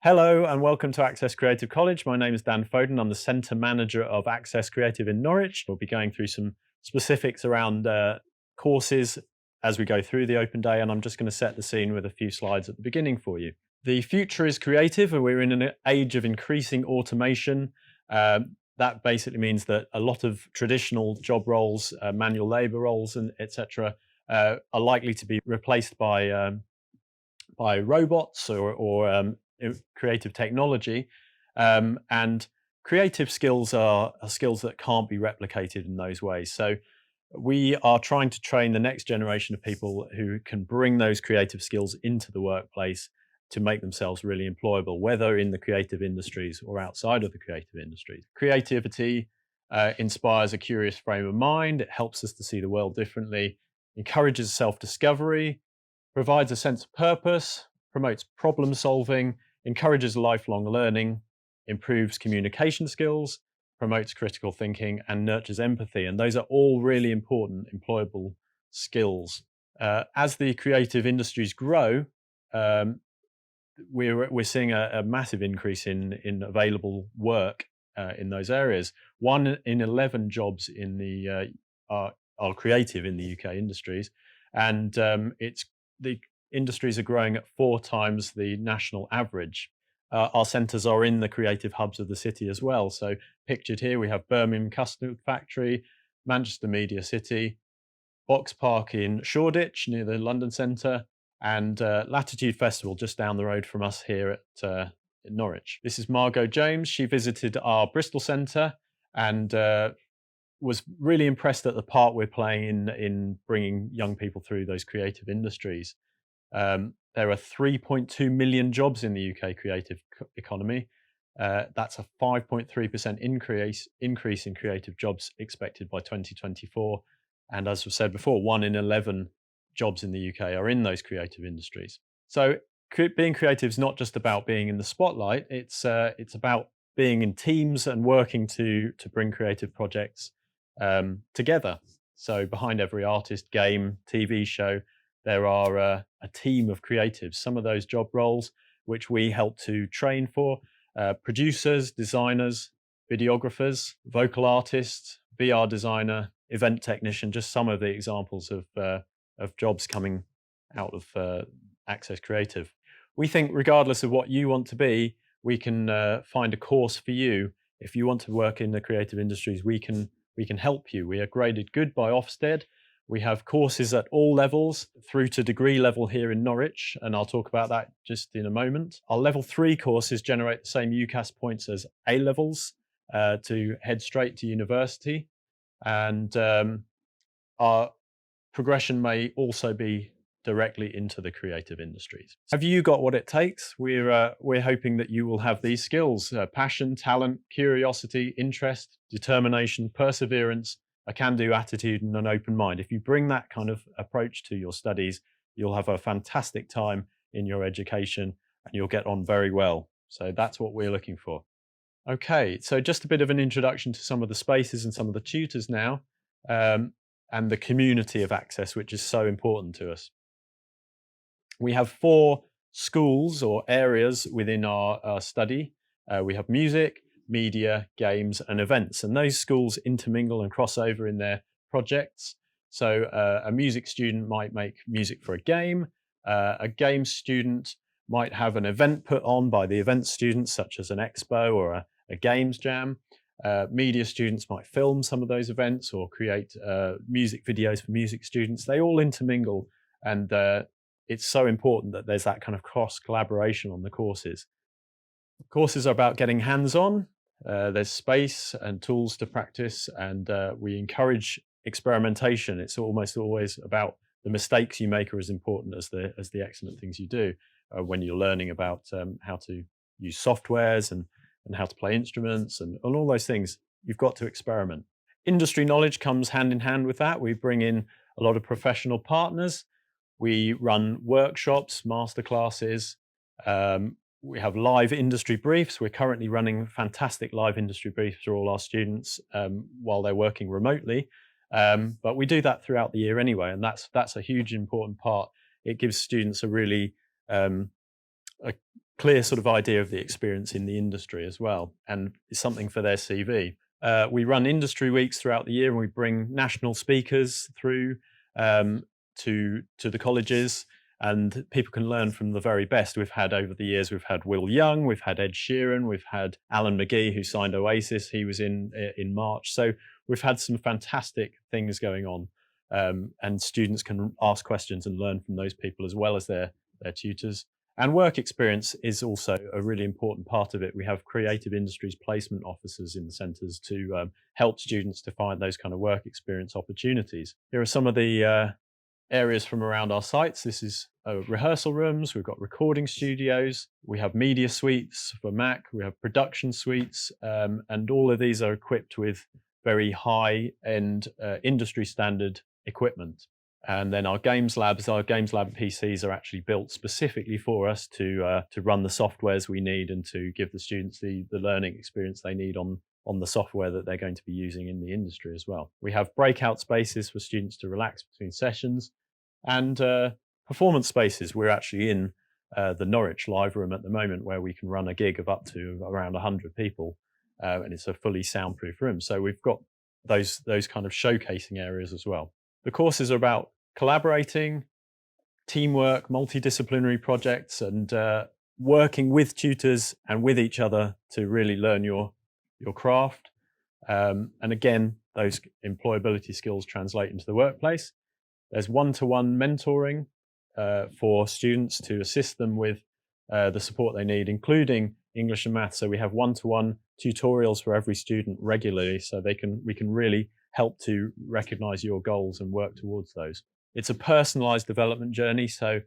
Hello and welcome to Access Creative College. My name is Dan Foden. I'm the Centre Manager of Access Creative in Norwich. We'll be going through some specifics around courses as we go through the open day, and I'm just going to set the scene with a few slides at the beginning for you. The future is creative, and we're in an age of increasing automation. That basically means that a lot of traditional job roles, manual labour roles, and etc., are likely to be replaced by robots or creative technology. And creative skills are skills that can't be replicated in those ways. So we are trying to train the next generation of people who can bring those creative skills into the workplace to make themselves really employable, whether in the creative industries or outside of the creative industries. Creativity inspires a curious frame of mind. It helps us to see the world differently, encourages self-discovery, provides a sense of purpose, promotes problem solving, encourages lifelong learning, improves communication skills, promotes critical thinking, and nurtures empathy. And those are all really important employable skills. As the creative industries grow, we're seeing a massive increase in available work in those areas. 1 in 11 jobs in the are creative in the UK industries, and it's the industries are growing at 4 times the national average. Our centres are in the creative hubs of the city as well. So pictured here, we have Birmingham Custard Factory, Manchester Media City, Box Park in Shoreditch near the London Centre, and Latitude Festival just down the road from us here at Norwich. This is Margot James. She visited our Bristol Centre and was really impressed at the part we're playing in bringing young people through those creative industries. There are 3.2 million jobs in the UK creative economy. That's a 5.3% increase in creative jobs expected by 2024. And as we said before, 1 in 11 jobs in the UK are in those creative industries. So being creative is not just about being in the spotlight. It's about being in teams and working to bring creative projects together. So behind every artist, game, TV show, there are a team of creatives. Some of those job roles which we help to train for, producers, designers, videographers, vocal artists, VR designer, event technician, just some of the examples of jobs coming out of Access Creative. We think regardless of what you want to be, we can find a course for you. If you want to work in the creative industries, we can help you. We are graded good by Ofsted. We have courses at all levels through to degree level here in Norwich, and I'll talk about that just in a moment. Our level 3 courses generate the same UCAS points as A levels to head straight to university, and our progression may also be directly into the creative industries. Have you got what it takes? We're hoping that you will have these skills: passion, talent, curiosity, interest, determination, perseverance, a can-do attitude, and an open mind. If you bring that kind of approach to your studies, you'll have a fantastic time in your education and you'll get on very well. So that's what we're looking for. Okay, so just a bit of an introduction to some of the spaces and some of the tutors now, and the community of Access, which is so important to us. We have 4 schools or areas within our study. We have music, media, games, and events. And those schools intermingle and cross over in their projects. So a music student might make music for a game. A game student might have an event put on by the event students, such as an expo or a games jam. Media students might film some of those events or create music videos for music students. They all intermingle, and it's so important that there's that kind of cross collaboration on the courses. Courses are about getting hands-on. There's space and tools to practice, and we encourage experimentation. It's almost always about the mistakes you make are as important as the excellent things you do when you're learning about how to use softwares and how to play instruments and all those things. You've got to experiment. Industry knowledge comes hand in hand with that. We bring in a lot of professional partners. We run workshops, masterclasses. We have live industry briefs. We're currently running fantastic live industry briefs for all our students while they're working remotely. But we do that throughout the year anyway, and that's a huge important part. It gives students a really a clear sort of idea of the experience in the industry as well, and it's something for their CV. We run industry weeks throughout the year, and we bring national speakers through um, to the colleges, and people can learn from the very best. We've had over the years, we've had Will Young, we've had Ed Sheeran, we've had Alan McGee, who signed Oasis. He was in March, so we've had some fantastic things going on, and students can ask questions and learn from those people as well as their tutors. And work experience is also a really important part of it. We have creative industries placement officers in the centres to help students to find those kind of work experience opportunities. Here are some of the areas from around our sites. This is rehearsal rooms, we've got recording studios, we have media suites for Mac, we have production suites, and all of these are equipped with very high-end industry standard equipment. And then our games lab PCs are actually built specifically for us to run the softwares we need and to give the students the learning experience they need on the software that they're going to be using in the industry as well. We have breakout spaces for students to relax between sessions, and performance spaces. We're actually in the Norwich Live Room at the moment, where we can run a gig of up to around 100 people, and it's a fully soundproof room. So we've got those kind of showcasing areas as well. The courses are about collaborating, teamwork, multidisciplinary projects, and working with tutors and with each other to really learn your craft. And again, those employability skills translate into the workplace. There's one-to-one mentoring for students to assist them with the support they need, including English and maths. So we have one-to-one tutorials for every student regularly, so we can really help to recognize your goals and work towards those. It's a personalized development journey, so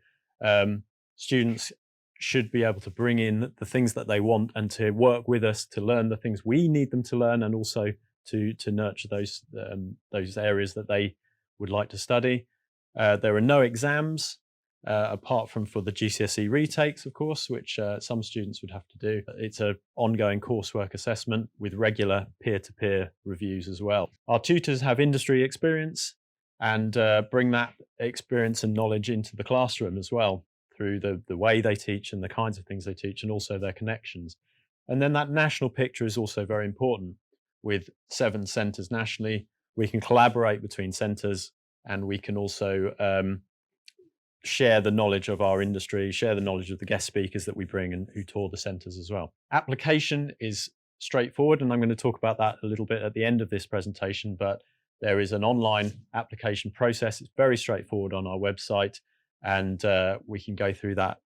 students should be able to bring in the things that they want and to work with us to learn the things we need them to learn, and also to nurture those areas that they would like to study. There are no exams apart from for the GCSE retakes, of course, which some students would have to do. It's an ongoing coursework assessment with regular peer-to-peer reviews as well. Our tutors have industry experience and bring that experience and knowledge into the classroom as well, through the way they teach and the kinds of things they teach, and also their connections. And then that national picture is also very important. With 7 centres nationally, we can collaborate between centres, and we can also share the knowledge of our industry, share the knowledge of the guest speakers that we bring and who tour the centres as well. Application is straightforward, and I'm going to talk about that a little bit at the end of this presentation, but there is an online application process. It's very straightforward on our website, and we can go through that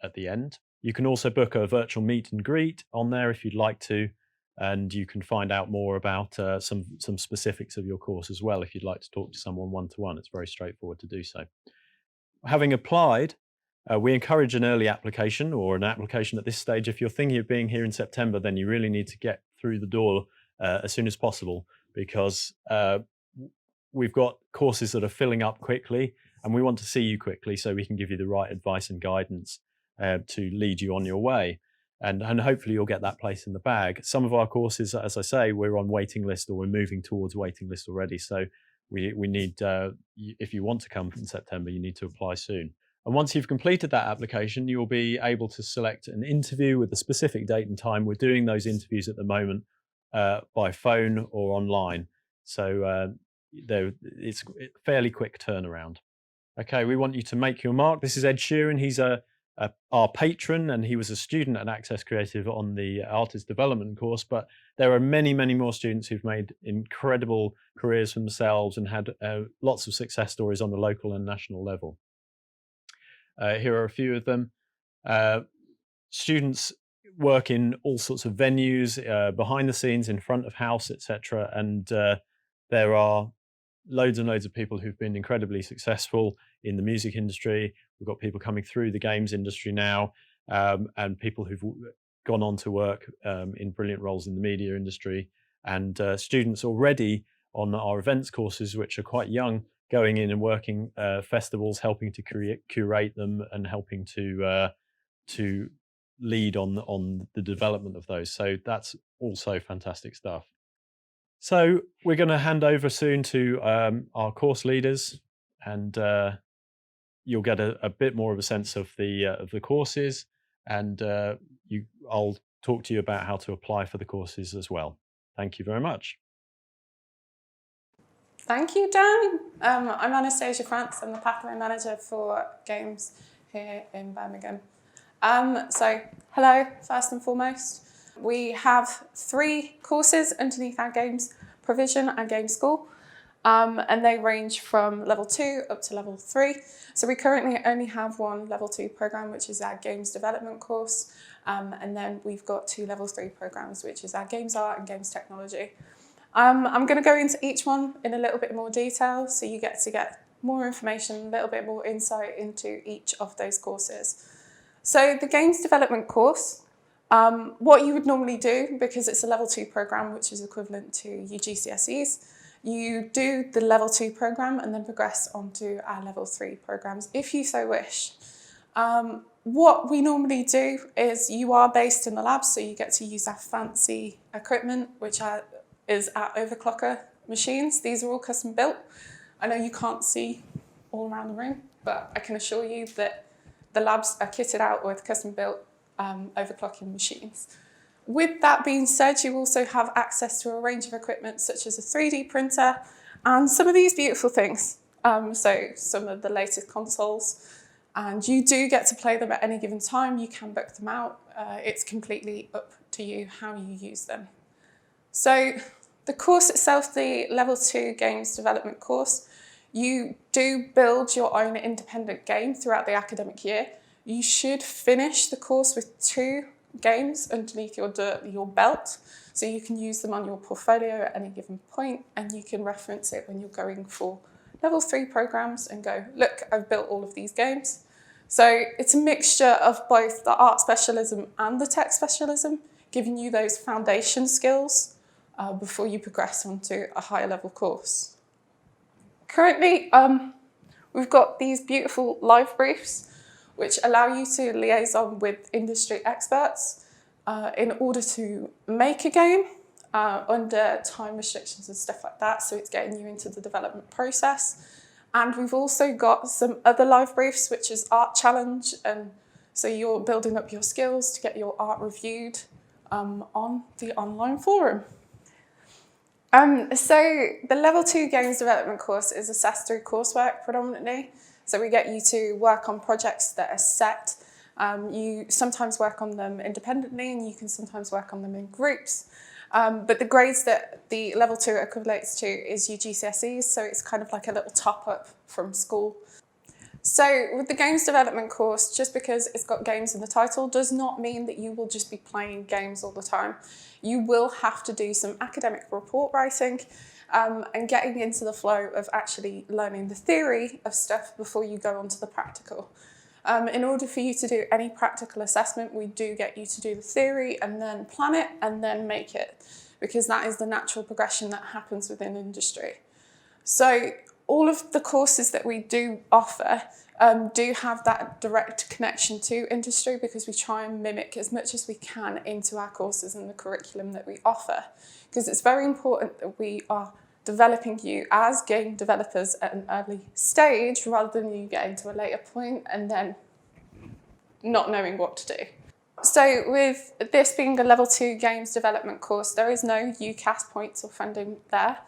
at the end. You can also book a virtual meet and greet on there if you'd like to, and you can find out more about some specifics of your course as well if you'd like to talk to someone one-to-one. It's very straightforward to do so. Having applied, we encourage an early application, or an application at this stage. If you're thinking of being here in September, then you really need to get through the door as soon as possible, because we've got courses that are filling up quickly, and we want to see you quickly so we can give you the right advice and guidance to lead you on your way. And hopefully you'll get that place in the bag. Some of our courses, as I say, we're on waiting list, or we're moving towards waiting list already. So we need, if you want to come in September, you need to apply soon. And once you've completed that application, you'll be able to select an interview with a specific date and time. We're doing those interviews at the moment by phone or online. So it's a fairly quick turnaround. Okay, we want you to make your mark. This is Ed Sheeran. He's our patron, and he was a student at Access Creative on the artist development course, but there are many, many more students who've made incredible careers for themselves and had lots of success stories on the local and national level. Here are a few of them. Students work in all sorts of venues, behind the scenes, in front of house, etc. And there are loads and loads of people who've been incredibly successful in the music industry. We've got people coming through the games industry now, and people who've gone on to work in brilliant roles in the media industry, and students already on our events courses, which are quite young, going in and working festivals, helping to curate them, and helping to lead on the development of those. So that's also fantastic stuff. So we're going to hand over soon to our course leaders, and you'll get a bit more of a sense of the courses. and I'll talk to you about how to apply for the courses as well. Thank you very much. Thank you, Dan. I'm Anastasia France. I'm the Pathway Manager for Games here in Birmingham. So, hello, first and foremost. We have 3 courses underneath our Games provision and Games School, and they range from level 2 up to level 3. So we currently only have 1 level 2 program, which is our Games Development course, and then we've got 2 level 3 programs, which is our Games Art and Games Technology. I'm going to go into each one in a little bit more detail, so you get to get more information, a little bit more insight into each of those courses. So the Games Development course, what you would normally do, because it's a level 2 program, which is equivalent to your GCSEs, you do the level 2 program and then progress onto our level 3 programs, if you so wish. What we normally do is you are based in the lab, so you get to use our fancy equipment, which is our overclocker machines. These are all custom built. I know you can't see all around the room, but I can assure you that the labs are kitted out with custom built overclocking machines. With that being said, you also have access to a range of equipment such as a 3D printer and some of these beautiful things. So some of the latest consoles, and you do get to play them at any given time. You can book them out. It's completely up to you how you use them. So the course itself, the level 2 games development course, you do build your own independent game throughout the academic year. You should finish the course with 2 games underneath your belt, so you can use them on your portfolio at any given point, and you can reference it when you're going for level 3 programs and go, look, I've built all of these games. So it's a mixture of both the art specialism and the tech specialism, giving you those foundation skills before you progress onto a higher level course. Currently, we've got these beautiful live briefs, which allow you to liaison with industry experts in order to make a game under time restrictions and stuff like that. So it's getting you into the development process. And we've also got some other live briefs, which is Art Challenge. And so you're building up your skills to get your art reviewed on the online forum. So the level 2 games development course is assessed through coursework predominantly. So we get you to work on projects that are set. You sometimes work on them independently, and you can sometimes work on them in groups. But the grades that the level 2 equates to is your GCSEs, so it's kind of like a little top up from school. So with the games development course, just because it's got games in the title does not mean that you will just be playing games all the time. You will have to do some academic report writing and getting into the flow of actually learning the theory of stuff before you go on to the practical. In order for you to do any practical assessment, we do get you to do the theory and then plan it and then make it, because that is the natural progression that happens within industry. So all of the courses that we do offer do have that direct connection to industry, because we try and mimic as much as we can into our courses and the curriculum that we offer, because it's very important that we are developing you as game developers at an early stage rather than you getting to a later point and then not knowing what to do. So with this being a level 2 games development course, there is no UCAS points or funding there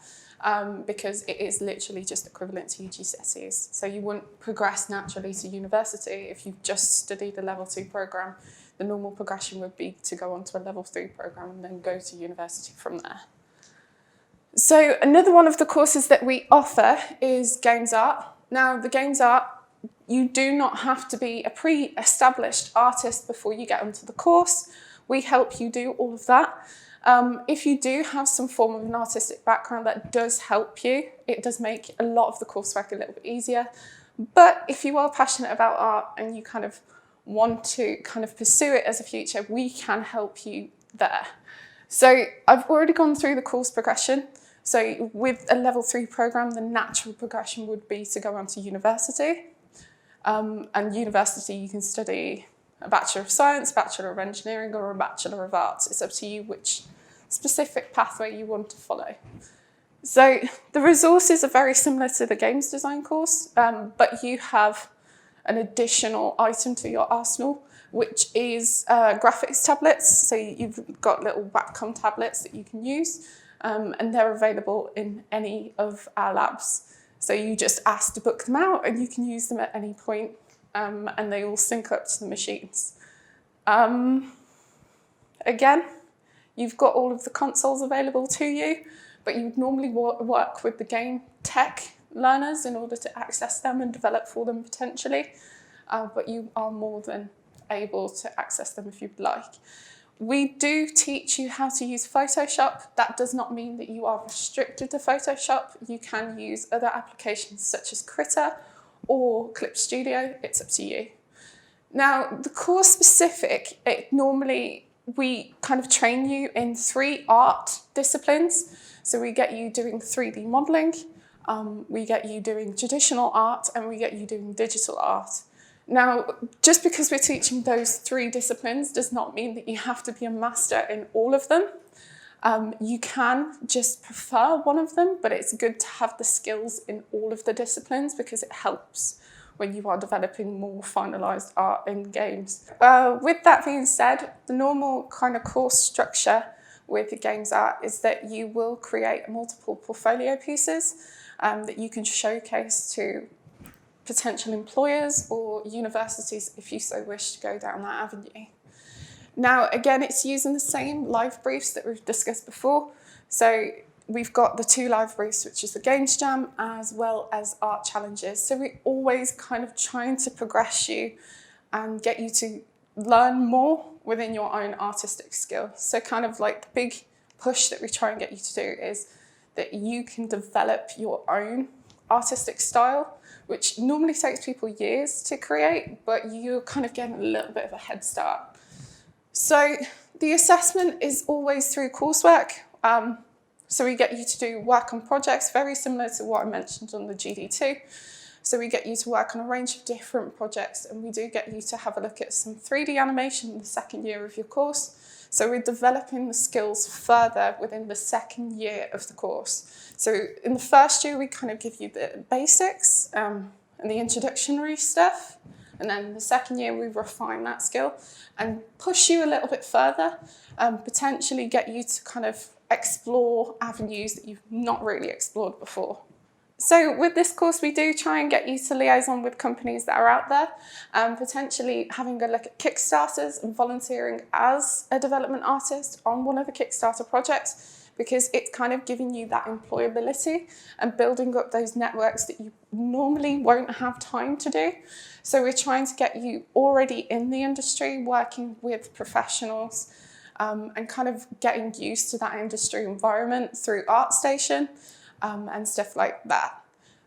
because it is literally just equivalent to your GCSEs. So you wouldn't progress naturally to university if you've just studied a level 2 program. The normal progression would be to go on to a level 3 program and then go to university from there. So another one of the courses that we offer is Games Art. Now, the Games Art, you do not have to be a pre-established artist before you get onto the course. We help you do all of that. If you do have some form of an artistic background, that does help you. It does make a lot of the coursework a little bit easier. But if you are passionate about art and you kind of want to kind of pursue it as a future, we can help you there. So I've already gone through the course progression. So with a level 3 program, the natural progression would be to go on to university. And university, you can study a Bachelor of Science, Bachelor of Engineering, or a Bachelor of Arts. It's up to you which specific pathway you want to follow. So the resources are very similar to the games design course, but you have an additional item to your arsenal, which is graphics tablets. So you've got little Wacom tablets that you can use, and they're available in any of our labs. So you just ask to book them out and you can use them at any point, and they all sync up to the machines. Again, you've got all of the consoles available to you, but you would normally work with the game tech learners in order to access them and develop for them potentially, but you are more than able to access them if you'd like. We do teach you how to use Photoshop. That does not mean that you are restricted to Photoshop. You can use other applications such as Krita or Clip Studio. It's up to you. Now, the course specific, we kind of train you in 3 art disciplines. So we get you doing 3D modeling, we get you doing traditional art, and we get you doing digital art. Now, just because we're teaching those 3 disciplines does not mean that you have to be a master in all of them. You can just prefer one of them, but it's good to have the skills in all of the disciplines because it helps when you are developing more finalised art in games. With that being said, the normal kind of course structure with the games art is that you will create multiple portfolio pieces that you can showcase to potential employers or universities if you so wish to go down that avenue. Now, again, it's using the same live briefs that we've discussed before. So we've got the 2 live briefs, which is the Games Jam as well as art challenges. So we're always kind of trying to progress you and get you to learn more within your own artistic skill. So kind of like the big push that we try and get you to do is that you can develop your own artistic style, which normally takes people years to create, but you're kind of getting a little bit of a head start. So the assessment is always through coursework. So we get you to do work on projects very similar to what I mentioned on the GD2. So we get you to work on a range of different projects, and we do get you to have a look at some 3D animation in the 2nd year of your course. So we're developing the skills further within the 2nd year of the course. So in the 1st year, we kind of give you the basics and the introductory stuff. And then the 2nd year, we refine that skill and push you a little bit further, potentially get you to kind of explore avenues that you've not really explored before. So with this course, we do try and get you to liaison with companies that are out there, potentially having a look at Kickstarters and volunteering as a development artist on one of the Kickstarter projects, because it's kind of giving you that employability and building up those networks that you normally won't have time to do. So we're trying to get you already in the industry, working with professionals, and kind of getting used to that industry environment through ArtStation and stuff like that.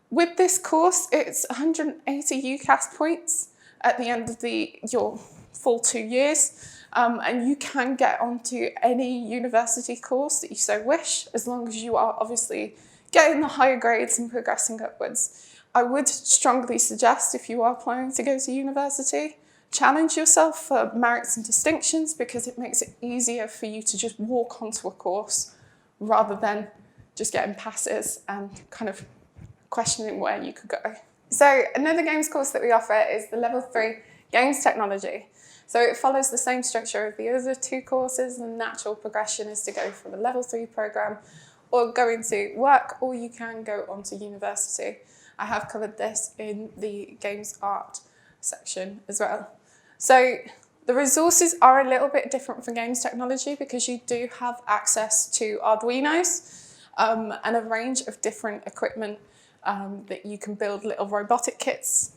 With this course, it's 180 UCAS points at the end of your full 2 years, and you can get onto any university course that you so wish, as long as you are obviously getting the higher grades and progressing upwards. I would strongly suggest, if you are planning to go to university, challenge yourself for merits and distinctions, because it makes it easier for you to just walk onto a course rather than just getting passes and kind of questioning where you could go. So another games course that we offer is the Level 3 Games Technology. So it follows the same structure of the other 2 courses. The natural progression is to go from a Level 3 programme or go into work, or you can go on to university. I have covered this in the Games Art section as well. So the resources are a little bit different for games technology because you do have access to Arduinos and a range of different equipment that you can build little robotic kits.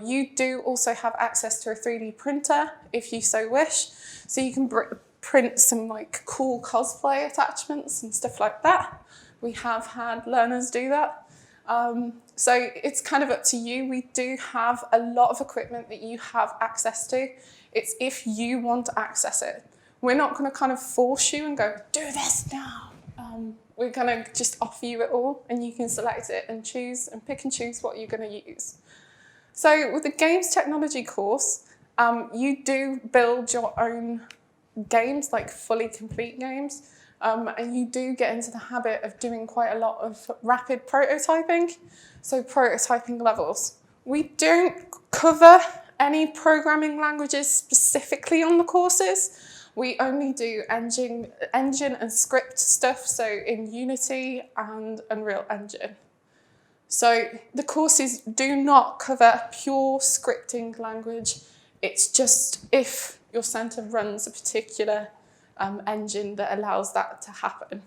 You do also have access to a 3D printer if you so wish. So you can print some like cool cosplay attachments and stuff like that. We have had learners do that. So it's kind of up to you. We do have a lot of equipment that you have access to. It's if you want to access it. We're not going to kind of force you and go, do this now. We're going to just offer you it all, and you can select it and choose and pick and choose what you're going to use. So with the games technology course, you do build your own games, like fully complete games. And you do get into the habit of doing quite a lot of rapid prototyping, so prototyping levels. We don't cover any programming languages specifically on the courses. We only do engine and script stuff, so in Unity and Unreal Engine. So the courses do not cover pure scripting language. It's just if your centre runs a particular engine that allows that to happen.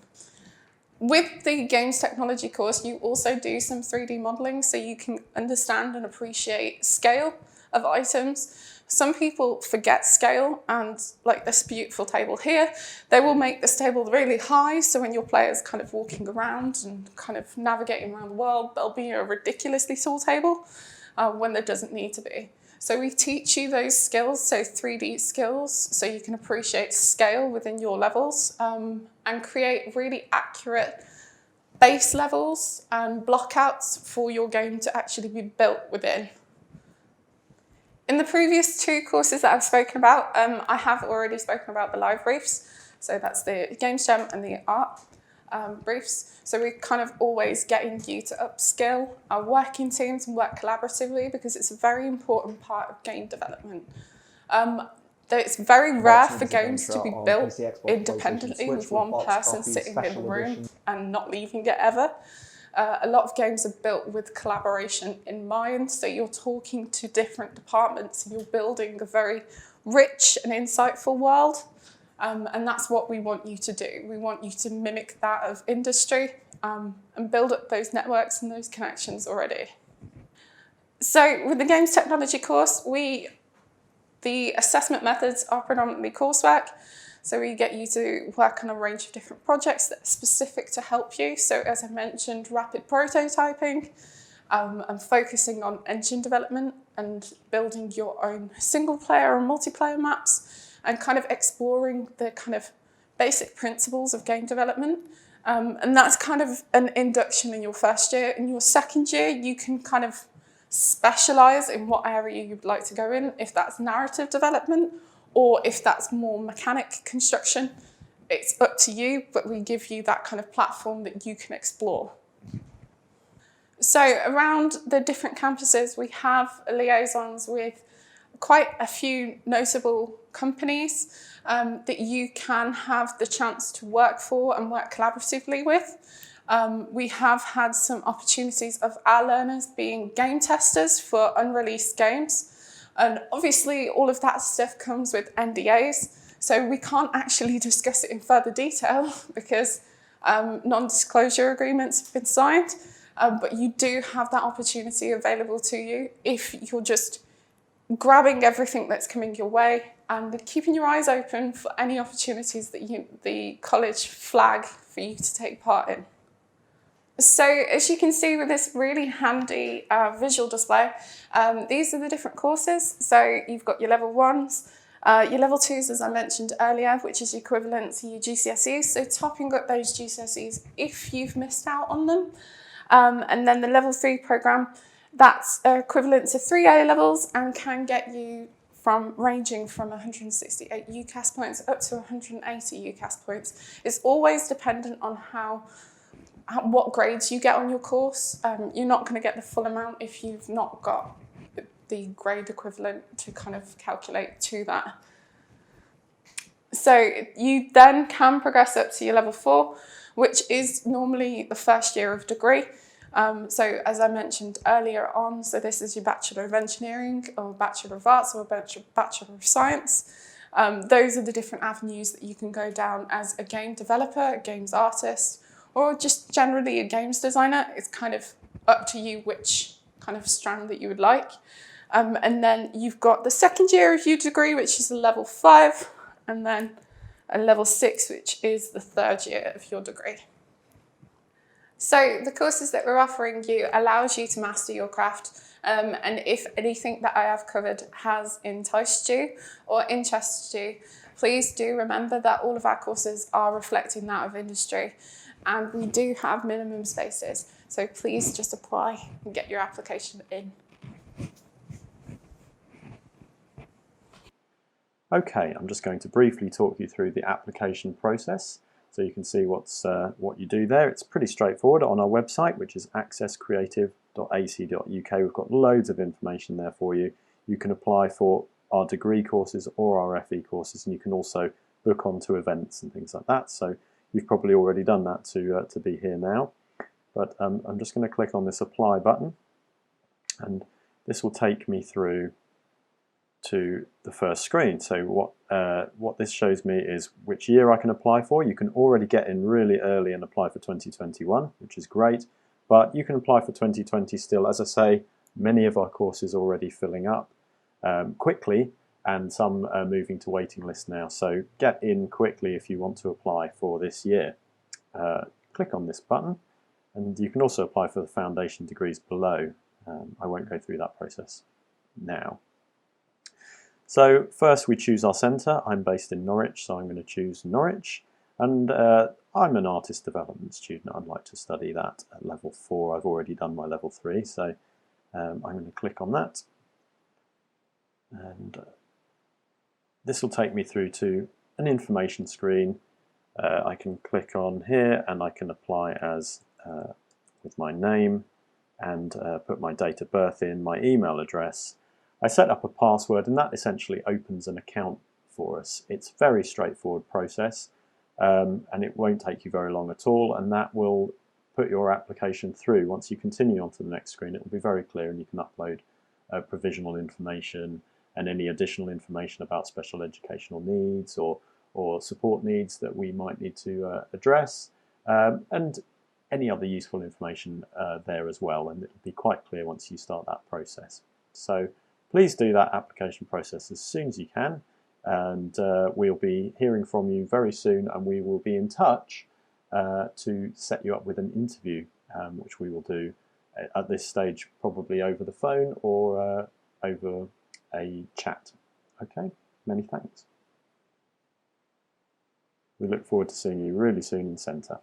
With the games technology course, you also do some 3D modelling so you can understand and appreciate scale of items. Some people forget scale, and like this beautiful table here, they will make this table really high, so when your player's kind of walking around and kind of navigating around the world, there'll be a ridiculously tall table when there doesn't need to be. So we teach you those skills, so 3D skills, so you can appreciate scale within your levels and create really accurate base levels and blockouts for your game to actually be built within. In the previous two courses that I've spoken about, I have already spoken about the live briefs. So that's the Games Jam and the art briefs. So we're kind of always getting you to upskill our working teams and work collaboratively, because it's a very important part of game development. It's very rare for games to be built independently with one person sitting in the room and not leaving it ever. A lot of games are built with collaboration in mind, so you're talking to different departments and you're building a very rich and insightful world, and that's what we want you to do. We want you to mimic that of industry and build up those networks and those connections already. So with the Games Technology course, the assessment methods are predominantly coursework. So we get you to work on a range of different projects that are specific to help you. So as I mentioned, rapid prototyping and focusing on engine development and building your own single player and multiplayer maps and kind of exploring the kind of basic principles of game development. And that's kind of an induction in your first year. In your second year, you can kind of specialise in what area you'd like to go in, if that's narrative development, or if that's more mechanic construction. It's up to you, but we give you that kind of platform that you can explore. So around the different campuses, we have liaisons with quite a few notable companies that you can have the chance to work for and work collaboratively with. We have had some opportunities of our learners being game testers for unreleased games. And obviously all of that stuff comes with NDAs, so we can't actually discuss it in further detail because non-disclosure agreements have been signed, but you do have that opportunity available to you if you're just grabbing everything that's coming your way and keeping your eyes open for any opportunities that the college flag for you to take part in. So as you can see with this really handy visual display, these are the different courses. So you've got your level 1s, your level 2s, as I mentioned earlier, which is equivalent to your GCSEs. So topping up those GCSEs if you've missed out on them. And then the level 3 programme, that's equivalent to 3 A levels and can get you ranging from 168 UCAS points up to 180 UCAS points. It's always dependent on what grades you get on your course. You're not going to get the full amount if you've not got the grade equivalent to kind of calculate to that. So you then can progress up to your level 4, which is normally the first year of degree. So as I mentioned earlier on, so this is your Bachelor of Engineering or Bachelor of Arts or Bachelor of Science. Those are the different avenues that you can go down as a game developer, a games artist, or just generally a games designer. It's kind of up to you which kind of strand that you would like. And then you've got the second year of your degree, which is a level 5, and then a level 6, which is the third year of your degree. So the courses that we're offering you allows you to master your craft. And if anything that I have covered has enticed you or interested you, please do remember that all of our courses are reflecting that of industry. And we do have minimum spaces, so please just apply and get your application in. Okay, I'm just going to briefly talk you through the application process so you can see what you do there. It's pretty straightforward. On our website, which is accesscreative.ac.uk, we've got loads of information there for you. you can apply for our degree courses or our FE courses, and you can also book onto events and things like that. So you've probably already done that to be here now. But I'm just going to click on this apply button, and this will take me through to the first screen. So what this shows me is which year I can apply for. You can already get in really early and apply for 2021, which is great, but you can apply for 2020 still. As I say, many of our courses are already filling up quickly, and some are moving to waiting list now. So get in quickly if you want to apply for this year. Click on this button, and you can also apply for the foundation degrees below. I won't go through that process now. So first we choose our centre. I'm based in Norwich, so I'm going to choose Norwich. And I'm an artist development student. I'd like to study that at level 4. I've already done my level 3, so I'm going to click on that. And this will take me through to an information screen. I can click on here and I can apply as with my name and put my date of birth in, my email address. I set up a password, and that essentially opens an account for us. It's a very straightforward process, and it won't take you very long at all, and that will put your application through. Once you continue on to the next screen, it will be very clear, and you can upload provisional information and any additional information about special educational needs or support needs that we might need to address, and any other useful information there as well, and it'll be quite clear once you start that process. So please do that application process as soon as you can, and we'll be hearing from you very soon, and we will be in touch to set you up with an interview, which we will do at this stage probably over the phone or over a chat. Okay, many thanks. We look forward to seeing you really soon in centre.